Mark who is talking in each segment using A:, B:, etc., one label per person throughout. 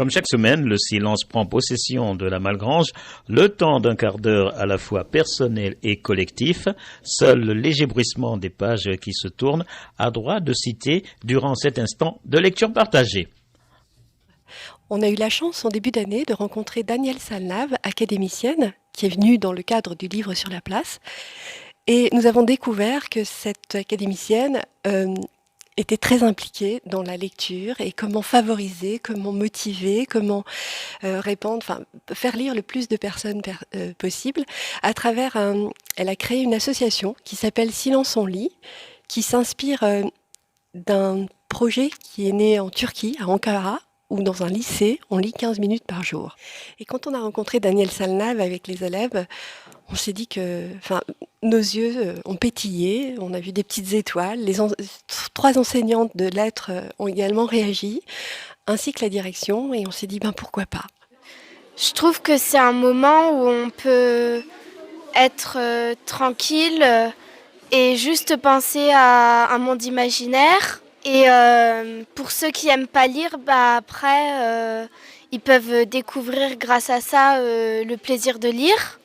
A: Comme chaque semaine, le silence prend possession de la Malgrange, le temps d'un quart d'heure à la fois personnel et collectif. Seul le léger bruissement des pages qui se tournent a droit de citer durant cet instant de lecture partagée.
B: On a eu la chance en début d'année de rencontrer Danielle Salnave, académicienne, qui est venue dans le cadre du livre sur la place. Et nous avons découvert que cette académicienne était très impliquée dans la lecture et comment favoriser, comment motiver, comment faire lire le plus de personnes possible. Elle a créé une association qui s'appelle Silence on lit, qui s'inspire d'un projet qui est né en Turquie, à Ankara, où dans un lycée, on lit 15 minutes par jour. Et quand on a rencontré Danielle Salnave avec les élèves, on s'est dit que nos yeux ont pétillé, on a vu des petites étoiles. 3 enseignantes de lettres ont également réagi, ainsi que la direction, et on s'est dit pourquoi pas.
C: Je trouve que c'est un moment où on peut être tranquille et juste penser à un monde imaginaire. Et pour ceux qui n'aiment pas lire, après, ils peuvent découvrir grâce à ça le plaisir de lire.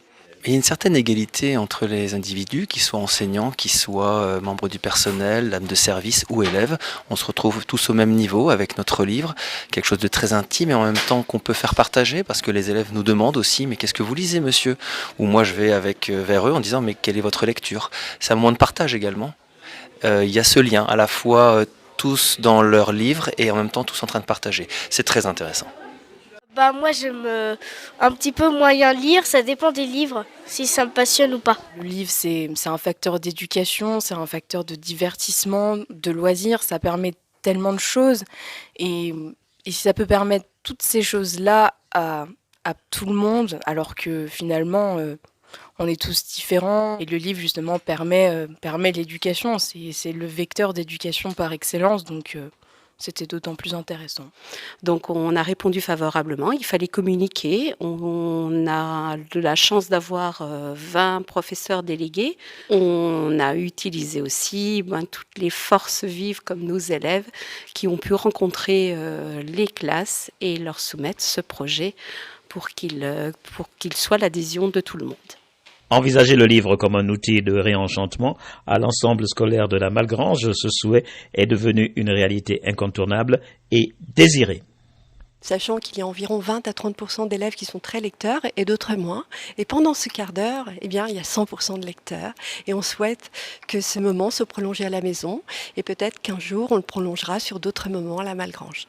D: Il y a une certaine égalité entre les individus, qu'ils soient enseignants, qu'ils soient membres du personnel, dames de service ou élèves. On se retrouve tous au même niveau avec notre livre, quelque chose de très intime et en même temps qu'on peut faire partager parce que les élèves nous demandent aussi « mais qu'est-ce que vous lisez monsieur ?» Ou moi je vais vers eux en disant « mais quelle est votre lecture ?» C'est un moment de partage également. Il y a ce lien à la fois tous dans leur livre et en même temps tous en train de partager. C'est très intéressant.
C: Moi j'aime un petit peu moyen lire, ça dépend des livres, si ça me passionne ou pas.
E: Le livre c'est un facteur d'éducation, c'est un facteur de divertissement, de loisirs, ça permet tellement de choses et si ça peut permettre toutes ces choses-là à tout le monde alors que finalement on est tous différents et le livre justement permet l'éducation, c'est le vecteur d'éducation par excellence donc c'était d'autant plus intéressant.
F: Donc on a répondu favorablement, il fallait communiquer. On a de la chance d'avoir 20 professeurs délégués. On a utilisé aussi toutes les forces vives comme nos élèves qui ont pu rencontrer les classes et leur soumettre ce projet pour qu'il soit l'adhésion de tout le monde.
A: Envisager le livre comme un outil de réenchantement à l'ensemble scolaire de la Malgrange, ce souhait est devenu une réalité incontournable et désirée.
B: Sachant qu'il y a environ 20 à 30% d'élèves qui sont très lecteurs et d'autres moins. Et pendant ce quart d'heure, il y a 100% de lecteurs. Et on souhaite que ce moment se prolonge à la maison. Et peut-être qu'un jour, on le prolongera sur d'autres moments à la Malgrange.